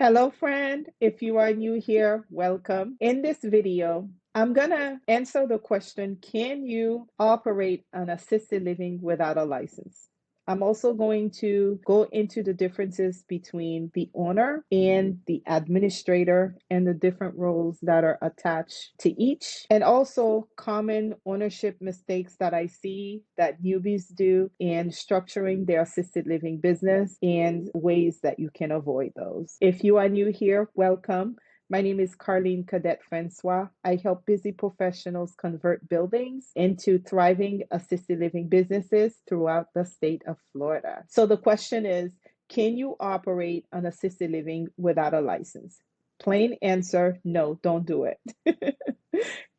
Hello, friend. If you are new here, welcome. In this video, I'm going to answer the question, can you operate an assisted living without a license? I'm also going to go into the differences between the owner and the administrator and the different roles that are attached to each, and also common ownership mistakes that I see that newbies do in structuring their assisted living business and ways that you can avoid those. If you are new here, welcome. My name is Carlene Cadet Francois. I help busy professionals convert buildings into thriving assisted living businesses throughout the state of Florida. So the question is, can you operate an assisted living without a license? Plain answer, no, don't do it.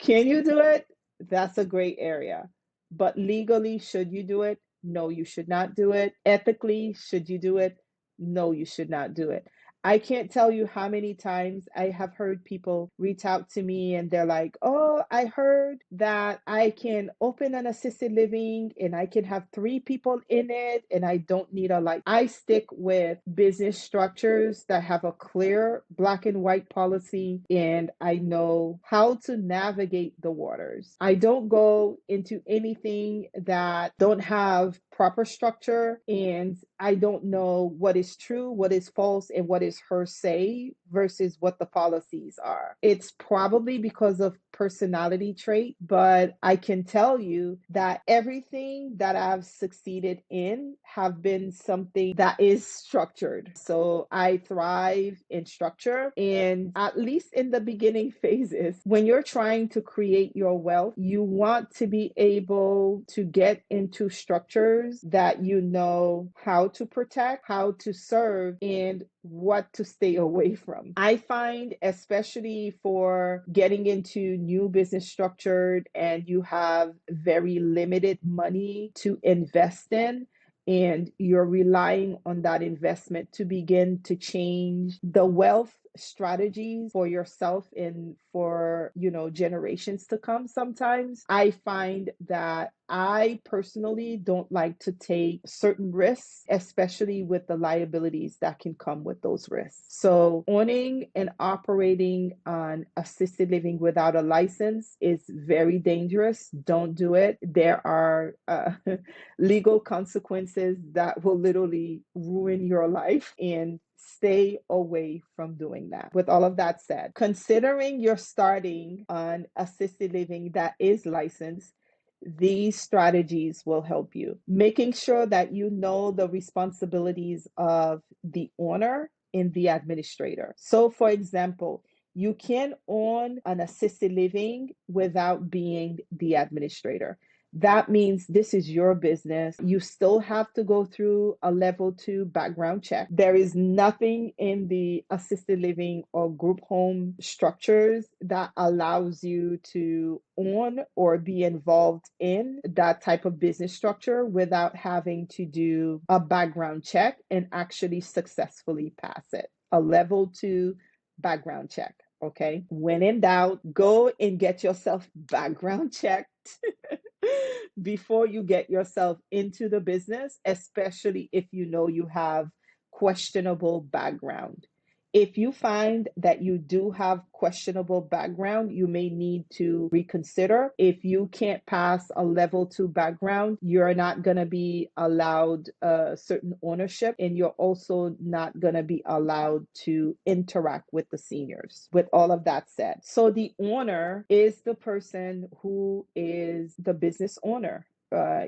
Can you do it? That's a great area. But legally, should you do it? No, you should not do it. Ethically, should you do it? No, you should not do it. I can't tell you how many times I have heard people reach out to me and they're like, oh, I heard that I can open an assisted living and I can have 3 people in it and I don't need a license. I stick with business structures that have a clear black and white policy and I know how to navigate the waters. I don't go into anything that don't have proper structure and I don't know what is true, what is false, and what is hearsay versus what the policies are. It's probably because of personality trait, but I can tell you that everything that I've succeeded in have been something that is structured. So I thrive in structure, and at least in the beginning phases, when you're trying to create your wealth, you want to be able to get into structures that you know how to protect, how to serve, and what to stay away from. I find, especially for getting into new business structured and you have very limited money to invest in, and you're relying on that investment to begin to change the wealth strategies for yourself and for generations to come. Sometimes I find that I personally don't like to take certain risks, especially with the liabilities that can come with those risks. So owning and operating an assisted living without a license is very dangerous. Don't do it. There are legal consequences that will literally ruin your life, and stay away from doing that. With all of that said, considering you're starting on assisted living that is licensed, these strategies will help you. Making sure that you know the responsibilities of the owner and the administrator. So, for example, you can own an assisted living without being the administrator. That means this is your business. You still have to go through a level 2 background check. There is nothing in the assisted living or group home structures that allows you to own or be involved in that type of business structure without having to do a background check and actually successfully pass it. A level 2 background check. Okay. When in doubt, go and get yourself background checked before you get yourself into the business, especially if you know you have questionable background. If you find that you do have questionable background, you may need to reconsider. If you can't pass a level 2 background, you're not going to be allowed certain ownership, and you're also not going to be allowed to interact with the seniors. With all of that said, so the owner is the person who is the business owner.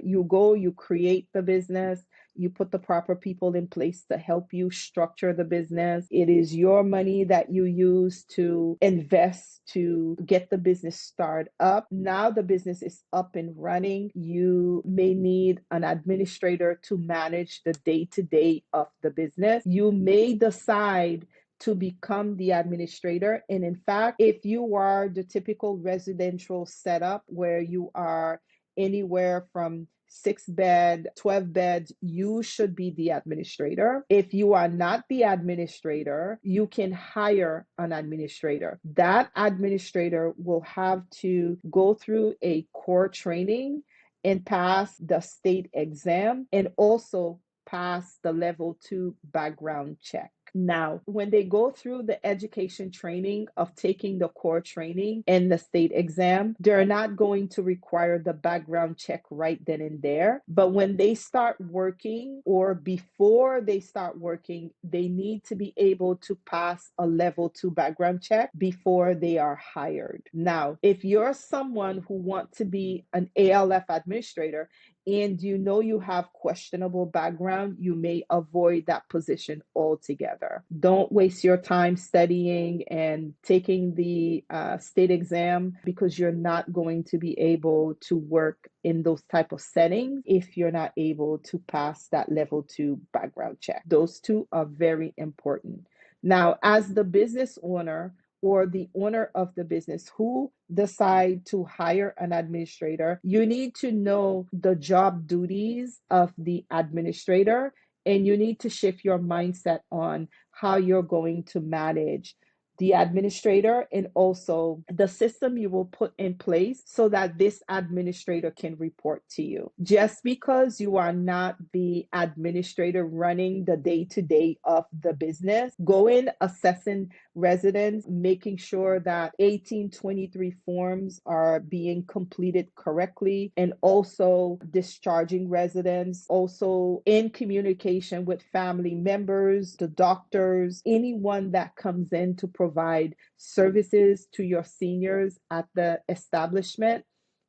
You go, you create the business, you put the proper people in place to help you structure the business. It is your money that you use to invest to get the business started up. Now the business is up and running. You may need an administrator to manage the day-to-day of the business. You may decide to become the administrator. And in fact, if you are the typical residential setup where you are anywhere from 6 bed, 12 beds, you should be the administrator. If you are not the administrator, you can hire an administrator. That administrator will have to go through a core training and pass the state exam and also pass the level 2 background check. Now, when they go through the education training of taking the core training and the state exam, they're not going to require the background check right then and there. But when they start working or before they start working, they need to be able to pass a level 2 background check before they are hired. Now, if you're someone who wants to be an ALF administrator, and you know you have questionable background, you may avoid that position altogether. Don't waste your time studying and taking the state exam, because you're not going to be able to work in those type of settings if you're not able to pass that level 2 background check. Those two are very important. Now, as the business owner, or the owner of the business who decide to hire an administrator, you need to know the job duties of the administrator, and you need to shift your mindset on how you're going to manage the administrator and also the system you will put in place so that this administrator can report to you. Just because you are not the administrator running the day-to-day of the business, go in assessing residents, making sure that 1823 forms are being completed correctly, and also discharging residents, also in communication with family members, the doctors, anyone that comes in to provide services to your seniors at the establishment,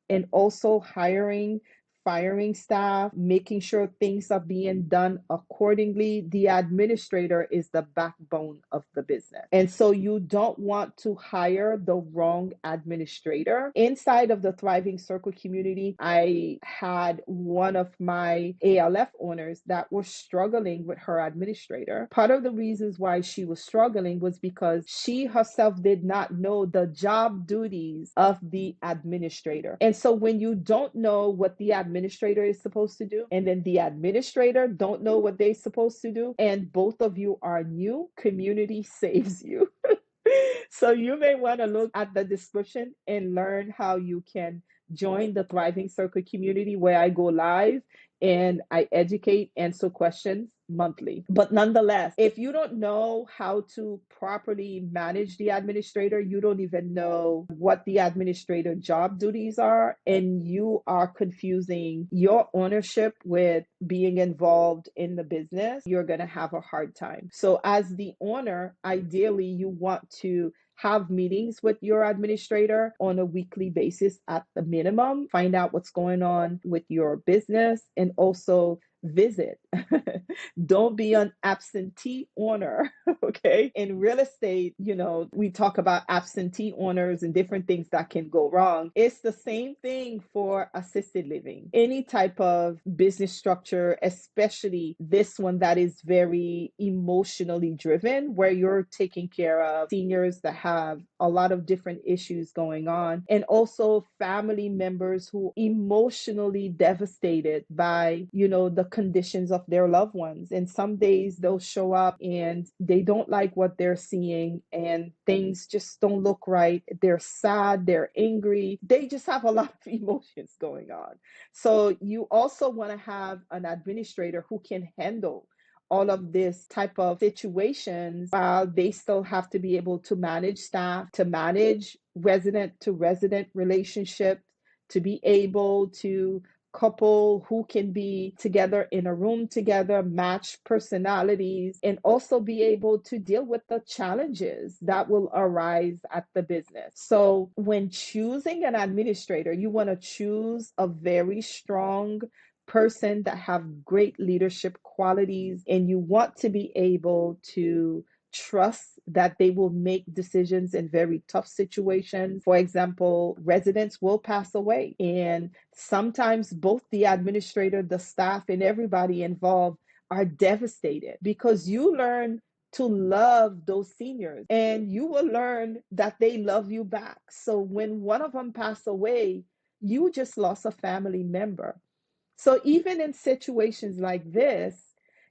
and also hiring, firing staff, making sure things are being done accordingly. The administrator is the backbone of the business. And so you don't want to hire the wrong administrator. Inside of the Thriving Circle community, I had one of my ALF owners that was struggling with her administrator. Part of the reasons why she was struggling was because she herself did not know the job duties of the administrator. And so when you don't know what the administrator is supposed to do, and then the administrator don't know what they're supposed to do, and both of you are new, community saves you. So you may want to look at the description and learn how you can join the Thriving Circle community, where I go live and I educate, answer questions monthly. But nonetheless, if you don't know how to properly manage the administrator, you don't even know what the administrator job duties are, and you are confusing your ownership with being involved in the business, you're going to have a hard time. So as the owner, ideally you want to have meetings with your administrator on a weekly basis at the minimum, find out what's going on with your business, and also visit. Don't be an absentee owner. Okay. In real estate, we talk about absentee owners and different things that can go wrong. It's the same thing for assisted living. Any type of business structure, especially this one that is very emotionally driven, where you're taking care of seniors that have a lot of different issues going on, and also family members who emotionally devastated by, the conditions of their loved ones. And some days they'll show up and they don't like what they're seeing, and things just don't look right. They're sad, they're angry, they just have a lot of emotions going on. So you also want to have an administrator who can handle all of this type of situations, while they still have to be able to manage staff, to manage resident to resident relationships, to be able to couple who can be together in a room together, match personalities, and also be able to deal with the challenges that will arise at the business. So when choosing an administrator, you want to choose a very strong person that have great leadership qualities, and you want to be able to trust that they will make decisions in very tough situations. For example, residents will pass away, and sometimes both the administrator, the staff, and everybody involved are devastated, because you learn to love those seniors and you will learn that they love you back. So when one of them pass away, you just lost a family member. So even in situations like this,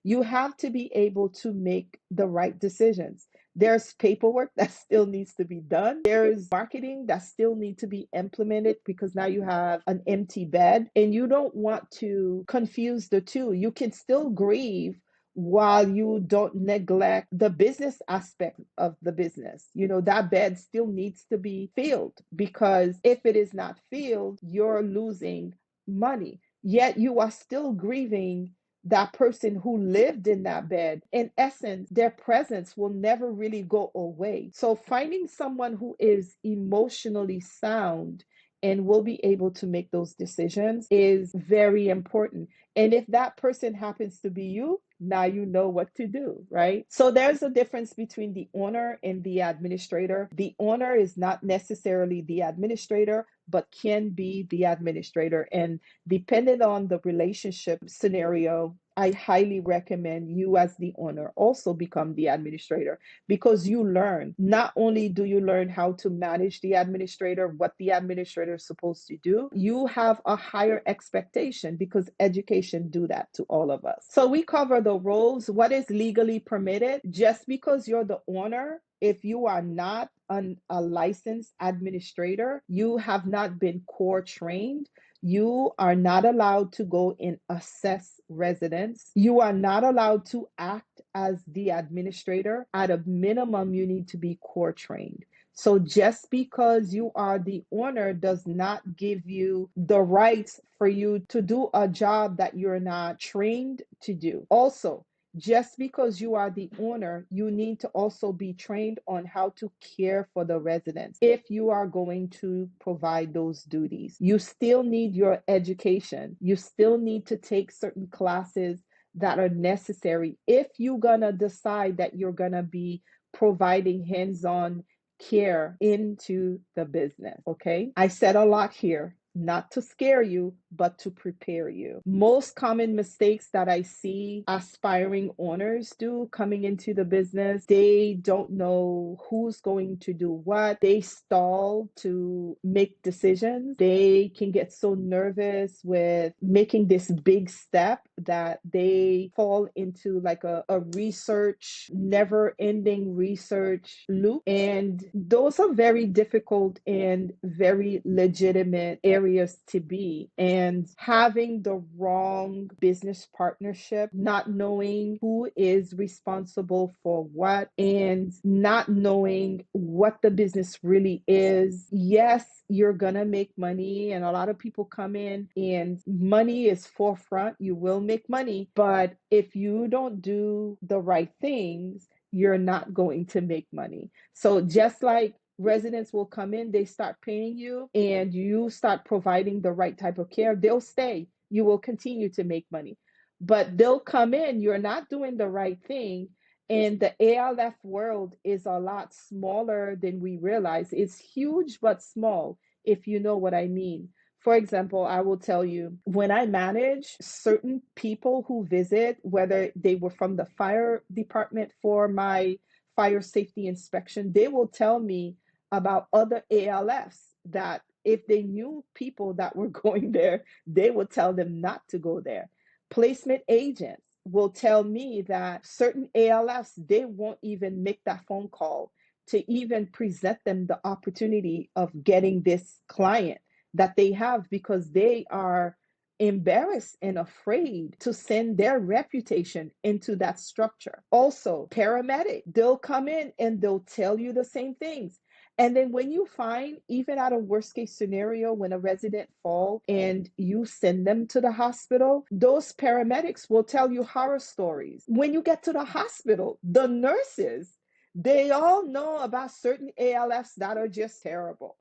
you have to be able to make the right decisions. There's paperwork that still needs to be done. There's marketing that still needs to be implemented, because now you have an empty bed, and you don't want to confuse the two. You can still grieve while you don't neglect the business aspect of the business. That bed still needs to be filled, because if it is not filled, you're losing money. Yet you are still grieving that person who lived in that bed. In essence, their presence will never really go away. So finding someone who is emotionally sound and will be able to make those decisions is very important. And if that person happens to be you, now you know what to do, right? So there's a difference between the owner and the administrator. The owner is not necessarily the administrator, but can be the administrator. And depending on the relationship scenario, I highly recommend you as the owner also become the administrator, because you learn. Not only do you learn how to manage the administrator, what the administrator is supposed to do, you have a higher expectation, because education do that to all of us. So we cover the roles, what is legally permitted. Just because you're the owner, if you are not a licensed administrator, you have not been core trained, you are not allowed to go and assess residents. You are not allowed to act as the administrator. At a minimum, you need to be core trained. So just because you are the owner does not give you the rights for you to do a job that you're not trained to do. Also, just because you are the owner, you need to also be trained on how to care for the residents. If you are going to provide those duties, you still need your education. You still need to take certain classes that are necessary if you're gonna decide that you're gonna be providing hands-on care into the business. Okay, I said a lot here, not to scare you, but to prepare you. Most common mistakes that I see aspiring owners do coming into the business, they don't know who's going to do what. They stall to make decisions. They can get so nervous with making this big step that they fall into like a research, never ending research loop. And those are very difficult and very legitimate areas to be. And having the wrong business partnership, not knowing who is responsible for what, and not knowing what the business really is. Yes, you're gonna make money, and a lot of people come in and money is forefront. You will make money, but if you don't do the right things, you're not going to make money. So just like residents will come in, they start paying you, and you start providing the right type of care, they'll stay. You will continue to make money. But they'll come in, you're not doing the right thing. And the ALF world is a lot smaller than we realize. It's huge, but small, if you know what I mean. For example, I will tell you, when I manage certain people who visit, whether they were from the fire department for my fire safety inspection, they will tell me about other ALFs that if they knew people that were going there, they would tell them not to go there. Placement agents will tell me that certain ALFs, they won't even make that phone call to even present them the opportunity of getting this client that they have, because they are embarrassed and afraid to send their reputation into that structure. Also, paramedic, they'll come in and they'll tell you the same things. And then when you find, even at a worst case scenario, when a resident falls and you send them to the hospital, those paramedics will tell you horror stories. When you get to the hospital, the nurses, they all know about certain ALFs that are just terrible.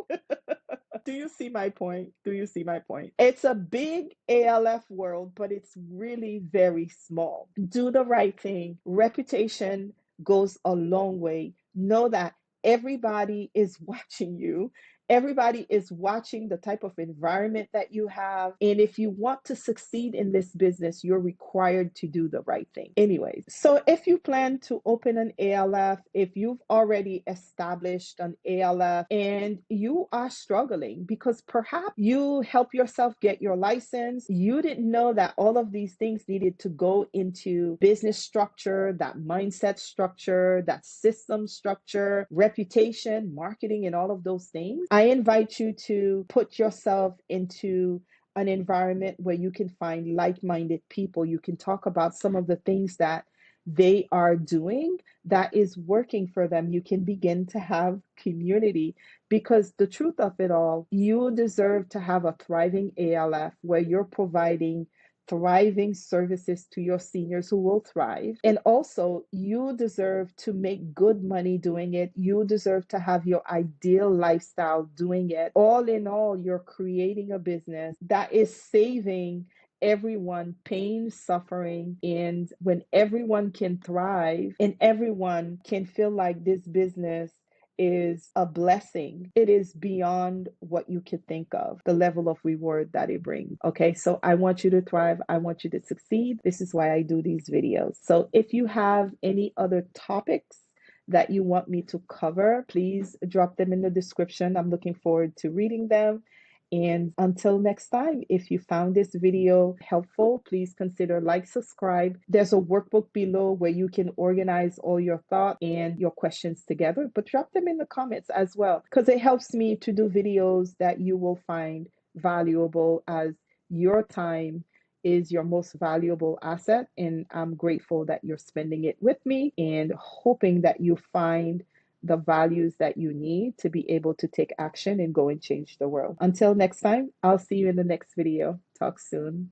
Do you see my point? Do you see my point? It's a big ALF world, but it's really very small. Do the right thing. Reputation goes a long way. Know that everybody is watching you. Everybody is watching the type of environment that you have. And if you want to succeed in this business, you're required to do the right thing. Anyways, so if you plan to open an ALF, if you've already established an ALF and you are struggling because perhaps you help yourself get your license, you didn't know that all of these things needed to go into business structure, that mindset structure, that system structure, reputation, marketing, and all of those things, I invite you to put yourself into an environment where you can find like-minded people. You can talk about some of the things that they are doing that is working for them. You can begin to have community, because the truth of it all, you deserve to have a thriving ALF where you're providing thriving services to your seniors who will thrive. And also, you deserve to make good money doing it. You deserve to have your ideal lifestyle doing it. All in all, you're creating a business that is saving everyone pain, suffering, and when everyone can thrive and everyone can feel like this business is a blessing. It is beyond what you could think of, the level of reward that it brings. Okay, so I want you to thrive. I want you to succeed. This is why I do these videos. So if you have any other topics that you want me to cover, please drop them in the description. I'm looking forward to reading them. And until next time, if you found this video helpful, please consider like, subscribe. There's a workbook below where you can organize all your thoughts and your questions together, but drop them in the comments as well, because it helps me to do videos that you will find valuable, as your time is your most valuable asset. And I'm grateful that you're spending it with me and hoping that you find the values that you need to be able to take action and go and change the world. Until next time, I'll see you in the next video. Talk soon.